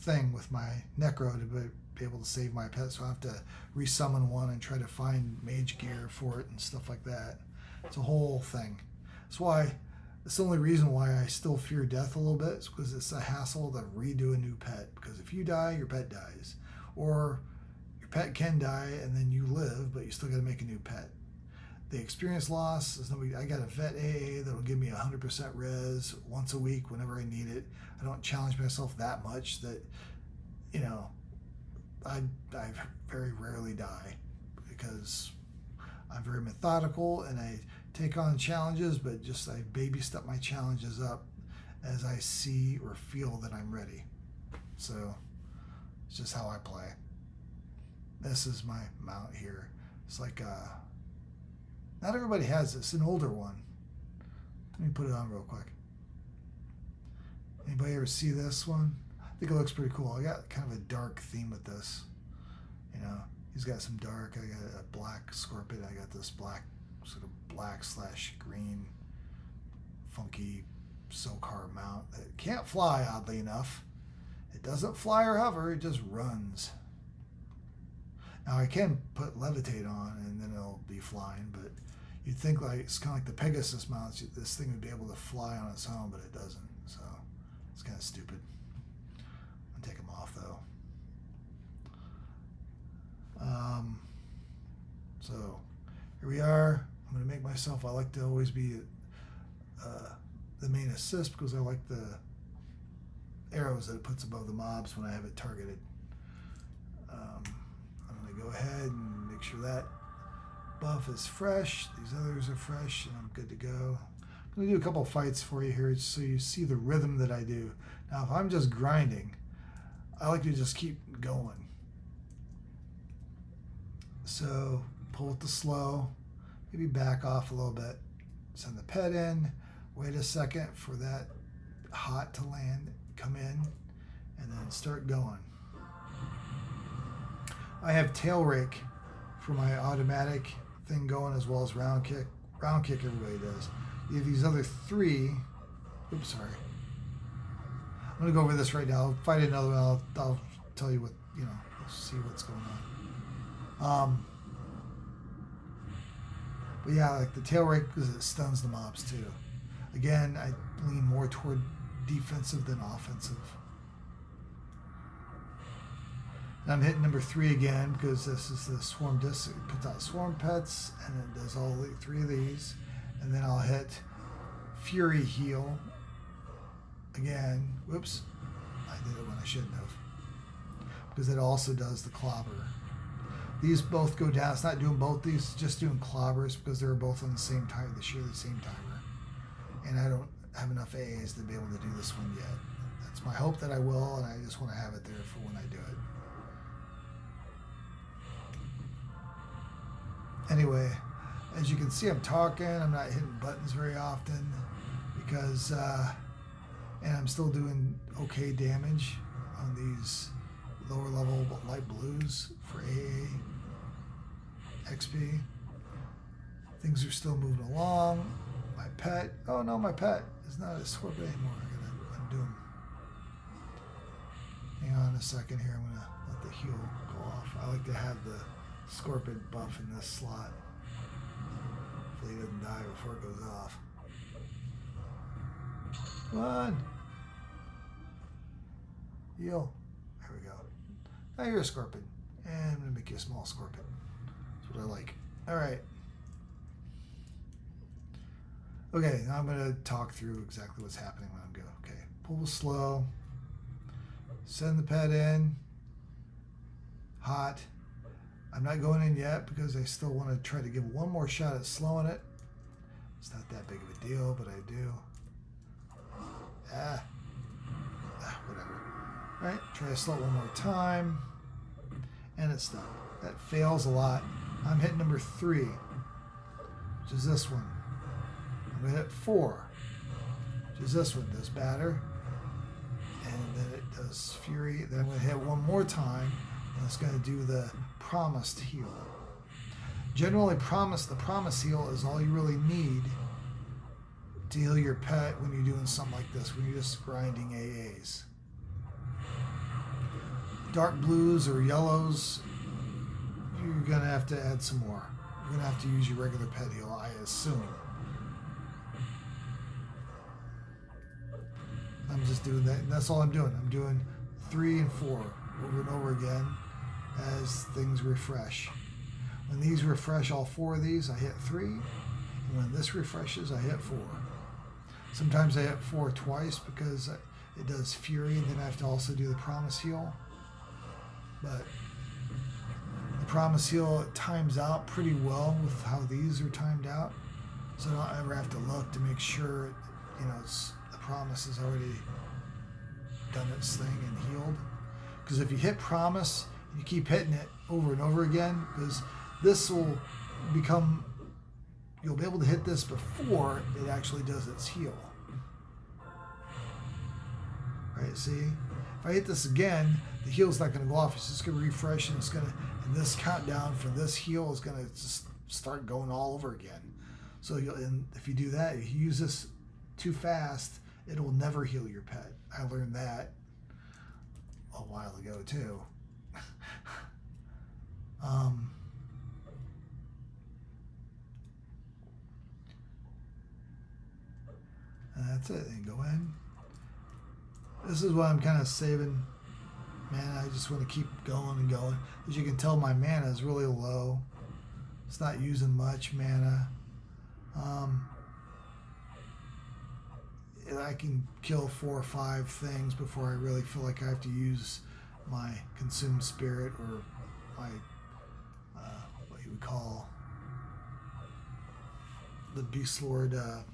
thing with my Necro to be able to save my pet, so I have to resummon one and try to find mage gear for it and stuff like that. It's a whole thing. It's the only reason why I still fear death a little bit, is because it's a hassle to redo a new pet, because if you die, your pet dies, or your pet can die and then you live, but you still got to make a new pet. The experience loss is I got a vet AA that'll give me 100% res once a week whenever I need it. I don't challenge myself that much that, you know, I very rarely die, because I'm very methodical and I take on challenges, but just I baby step my challenges up as I see or feel that I'm ready. So it's just how I play. This is my mount here. It's like not everybody has this, an older one. Let me put it on real quick. Anybody ever see this one? I think it looks pretty cool. I got kind of a dark theme with this. You know, he's got some dark. I got a black scorpion. I got this black, sort of black/green, funky Sokar mount that can't fly, oddly enough. It doesn't fly or hover, it just runs. Now I can put levitate on and then it'll be flying, but you'd think like it's kind of like the Pegasus mounts, this thing would be able to fly on its own, but it doesn't. So it's kind of stupid. I'll take them off though. So here we are. I'm going to make myself, I like to always be the main assist, because I like the arrows that it puts above the mobs when I have it targeted. I'm going to go ahead and make sure that buff is fresh. These others are fresh, and I'm good to go. I'm going to do a couple fights for you here so you see the rhythm that I do. Now, if I'm just grinding, I like to just keep going. So pull with the slow, maybe back off a little bit. Send the pet in, wait a second for that hot to land, come in, and then start going. I have tail rake for my automatic thing going, as well as round kick. Round kick everybody does. You have these other three. Oops, sorry. I'm gonna go over this right now. I'll fight another one. I'll tell you what, you know, we'll see what's going on. But yeah, like the tail rake, because it stuns the mobs too. Again, I lean more toward defensive than offensive. And I'm hitting number 3 again because this is the swarm disc. It puts out swarm pets, and it does all 3 of these. And then I'll hit Fury Heal again. Whoops, I did it when I shouldn't have, because it also does the clobber. These both go down. It's not doing both these, it's just doing clobbers because they're both on the same time. They share the same timer. And I don't have enough AAs to be able to do this one yet. That's my hope that I will, and I just want to have it there for when I do it. Anyway, as you can see, I'm talking. I'm not hitting buttons very often because, and I'm still doing okay damage on these lower level light blues for AA XP. Things are still moving along. My pet, oh no, my pet is not a scorpion anymore. I gotta undo him. Hang on a second here. I'm gonna let the heal go off. I like to have the scorpion buff in this slot. Hopefully he doesn't die before it goes off. Come on. Heal. There we go. Now you're a scorpion. And I'm gonna make you a small scorpion. That's what I like. Alright. Okay, now I'm gonna talk through exactly what's happening when I'm going. Okay, pull slow. Send the pet in. Hot. I'm not going in yet because I still want to try to give one more shot at slowing it. It's not that big of a deal, but I do. Whatever. All right, try to slow it one more time. And it's done. That fails a lot. I'm hitting number 3, which is this one. I'm going to hit 4, which is this one. Does batter. And then it does fury. Then I'm going to hit one more time. And it's going to do the promised heal. Generally, the promise heal is all you really need to heal your pet when you're doing something like this, when you're just grinding AAs. Dark blues or yellows, you're going to have to add some more. You're going to have to use your regular pet heal, I assume. I'm just doing that, and that's all I'm doing. I'm doing 3 and 4 over and over again as things refresh. When these refresh, all 4 of these, I hit 3. And when this refreshes, I hit 4. Sometimes I hit 4 twice because it does fury, and then I have to also do the promise heal. But the promise heal times out pretty well with how these are timed out. So I don't ever have to look to make sure, you know, the promise has already done its thing and healed. Because if you hit promise, you keep hitting it over and over again, because this will become, you'll be able to hit this before it actually does its heal. Right, see? If I hit this again, the heal's not going to go off. It's just going to refresh, and and this countdown for this heal is going to just start going all over again. So and if you do that, if you use this too fast, it will never heal your pet. I learned that a while ago too. And that's it. And go in. This is what I'm kind of saving. Man, I just want to keep going and going. As you can tell, my mana is really low. It's not using much mana. I can kill 4 or 5 things before I really feel like I have to use my consumed spirit or my what you would call the Beastlord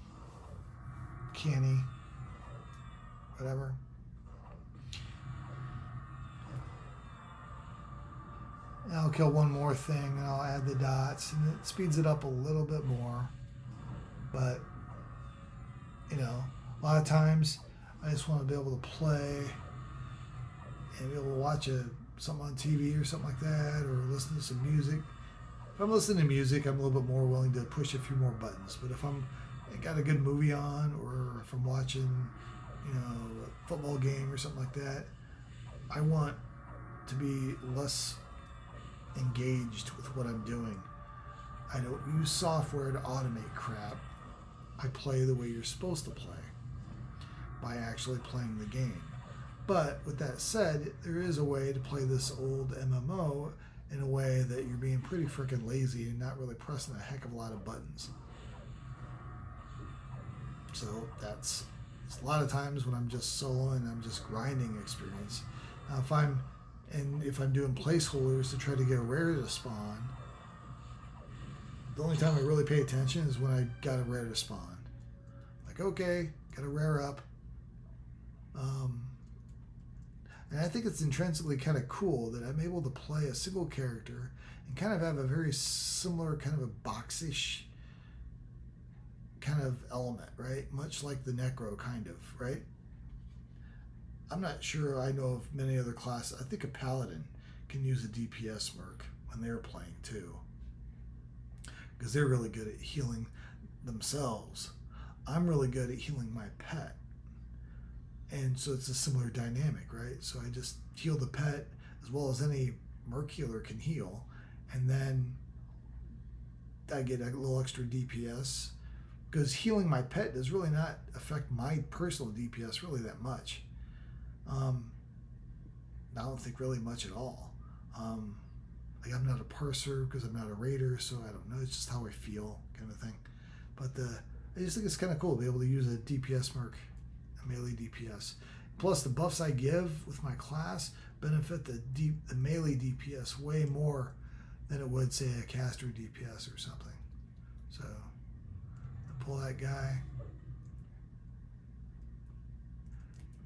canny, whatever. And I'll kill one more thing and I'll add the dots, and it speeds it up a little bit more. But, you know, a lot of times I just want to be able to play and be able to watch something on TV or something like that, or listen to some music. If I'm listening to music, I'm a little bit more willing to push a few more buttons. But if I got a good movie on, or if I'm watching, you know, a football game or something like that, I want to be less engaged with what I'm doing. I don't use software to automate crap. I play the way you're supposed to play, by actually playing the game. But with that said, there is a way to play this old MMO in a way that you're being pretty freaking lazy and not really pressing a heck of a lot of buttons. So it's a lot of times when I'm just soloing, I'm just grinding experience. Now if I'm doing placeholders to try to get a rare to spawn, the only time I really pay attention is when I got a rare to spawn. Like, okay, got a rare up. And I think it's intrinsically kind of cool that I'm able to play a single character and kind of have a very similar kind of a boxish kind of element, right? Much like the Necro kind of, right? I'm not sure I know of many other classes. I think a Paladin can use a DPS merc when they're playing too, because they're really good at healing themselves. I'm really good at healing my pet. And so it's a similar dynamic, right? So I just heal the pet as well as any merc healer can heal. And then I get a little extra DPS, because healing my pet does really not affect my personal DPS really that much. I don't think really much at all. Like, I'm not a parser because I'm not a raider, so I don't know. It's just how I feel, kind of thing. But I just think it's kind of cool to be able to use a DPS merc, a melee DPS. Plus, the buffs I give with my class benefit the melee DPS way more than it would, say, a caster DPS or something. So, I pull that guy.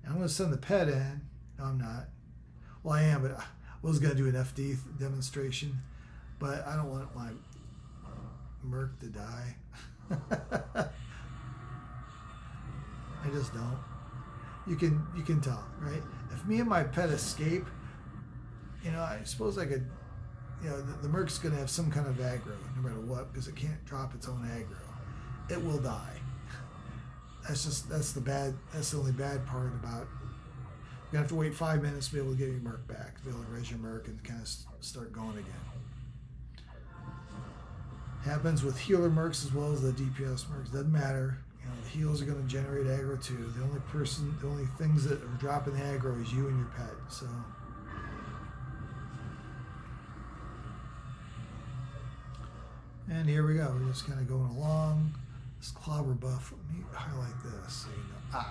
I'm going to send the pet in. No, I'm not. Well, I am, but I was going to do an FD demonstration, but I don't want my merc to die. I just don't. You can tell, right? If me and my pet escape, you know, I suppose I could, you know, the merc's going to have some kind of aggro, no matter what, because it can't drop its own aggro. It will die. That's the only bad part about, you're going to have to wait 5 minutes to be able to get your merc back, to be able to raise your merc and kind of start going again. Happens with healer mercs as well as the DPS mercs. Doesn't matter. You know, the heals are going to generate aggro too. The only things that are dropping the aggro is you and your pet. So, and here we go. We're just kind of going along. This clobber buff. Let me highlight this so you know.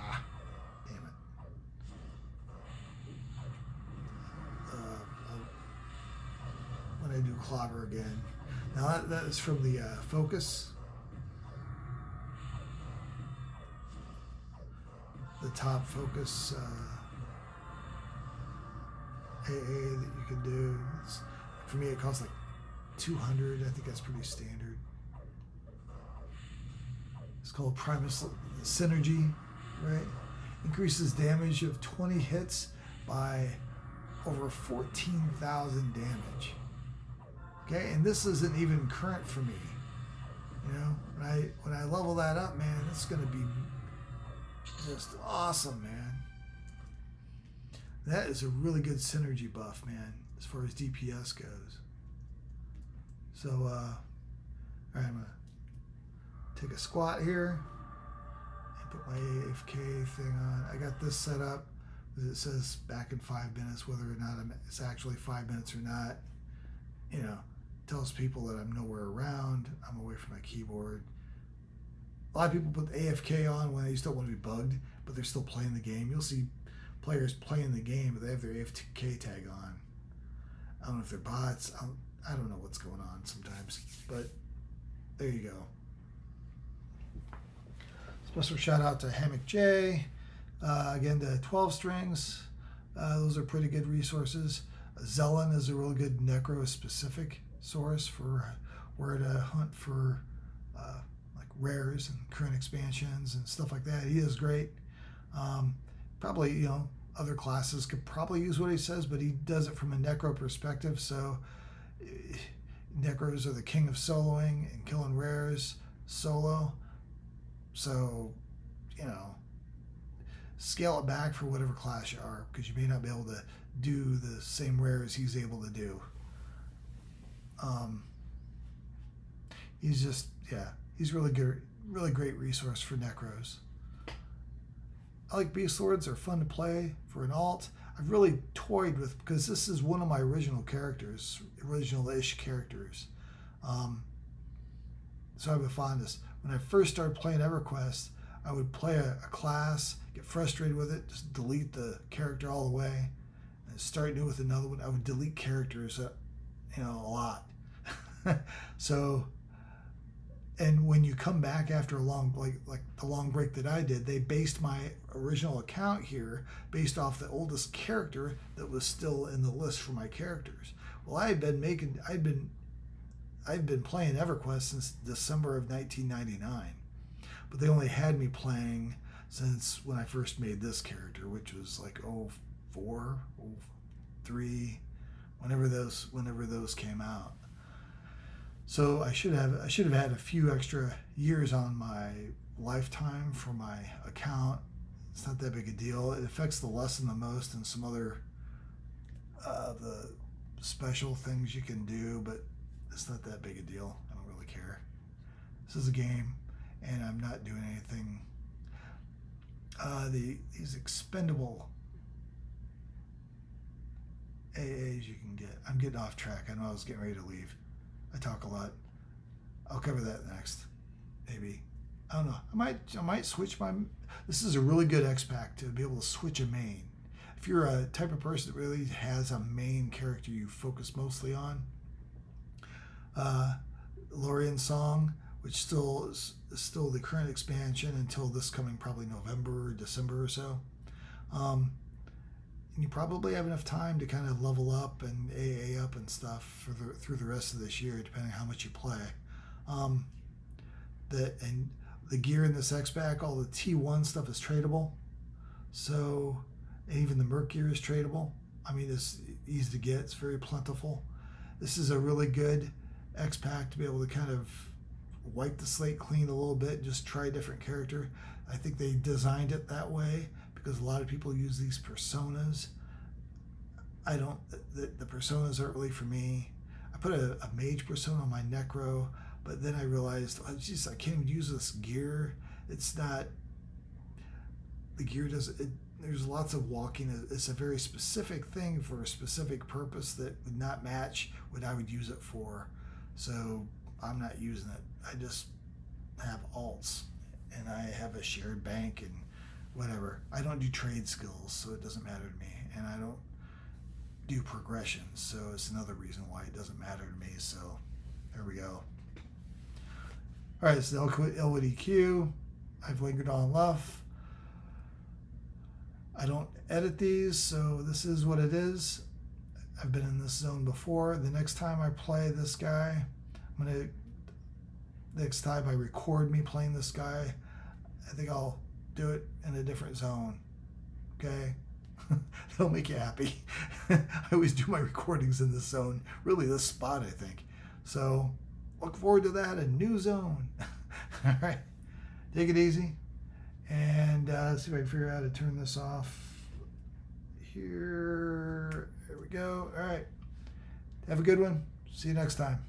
Damn it. When I do clobber again. Now that is from the focus. The top focus AA that you can do. For me, it costs like 200. I think that's pretty standard. It's called Primus Synergy, right? Increases damage of 20 hits by over 14,000 damage. Okay, and this isn't even current for me. You know, when I level that up, man, it's going to be just awesome, man. That is a really good synergy buff, man, as far as DPS goes. So, all right, I'm going to take a squat here and put my AFK thing on. I got this set up because it says back in 5 minutes, whether or not it's actually 5 minutes or not. You know, tells people that I'm nowhere around. I'm away from my keyboard. A lot of people put AFK on when they still want to be bugged, but they're still playing the game. You'll see players playing the game, but they have their AFK tag on. I don't know if they're bots. I don't know what's going on sometimes, but there you go. Special shout out to Hammock J. Again, the 12 strings. Those are pretty good resources. Zelen is a really good necro-specific source for where to hunt for like rares and current expansions and stuff like that. He is great. Probably, other classes could probably use what he says, but he does it from a necro perspective. So necros are the king of soloing and killing rares solo. So, scale it back for whatever class you are, because you may not be able to do the same rares he's able to do. He's just, he's really good, really great resource for necros. I like Beastlords. They're fun to play for an alt. I've really toyed with, because this is one of my original characters, original-ish characters. So I have a fondness. When I first started playing EverQuest, I would play a class, get frustrated with it, just delete the character all the way, and start new with another one. I would delete characters, a lot. So, and when you come back after a long, like the long break that I did, they based my original account here based off the oldest character that was still in the list for my characters. Well, I'd been playing EverQuest since December of 1999, but they only had me playing since when I first made this character, which was like 04, 03, whenever those came out. So I should have had a few extra years on my lifetime for my account. It's not that big a deal. It affects the lesson the most and some other the special things you can do, but it's not that big a deal. I don't really care. This is a game, and I'm not doing anything. These expendable AAs you can get. I'm getting off track. I know I was getting ready to leave. I talk a lot. I'll cover that next, maybe. I don't know. I might switch my. This is a really good X pack to be able to switch a main. If you're a type of person that really has a main character you focus mostly on, Lorien Song, which is still the current expansion until this coming probably November or December or so. You probably have enough time to kind of level up and AA up and stuff through the rest of this year, depending on how much you play. And the gear in this X pack, all the T1 stuff is tradable. So, and even the Merc gear is tradable. I mean, it's easy to get. It's very plentiful. This is a really good X pack to be able to kind of wipe the slate clean a little bit and just try a different character. I think they designed it that way because a lot of people use these personas. The personas aren't really for me. I put a mage persona on my necro, but then I realized, I can't even use this gear. It's not, the gear there's lots of walking. It's a very specific thing for a specific purpose that would not match what I would use it for. So I'm not using it. I just have alts, and I have a shared bank and whatever. I don't do trade skills, so it doesn't matter to me, and I don't do progressions, so it's another reason why it doesn't matter to me. So there we go. All right, so the LWDQ, I've lingered on love. I don't edit these, so this is what it is. I've been in this zone before. The next time I play this guy, next time I record me playing this guy, I think I'll do it in a different zone. Okay? That'll make you happy. I always do my recordings in this zone, really this spot, I think. So look forward to that, a new zone. All right, take it easy, and see if I can figure out how to turn this off here. There we go. All right, have a good one. See you next time.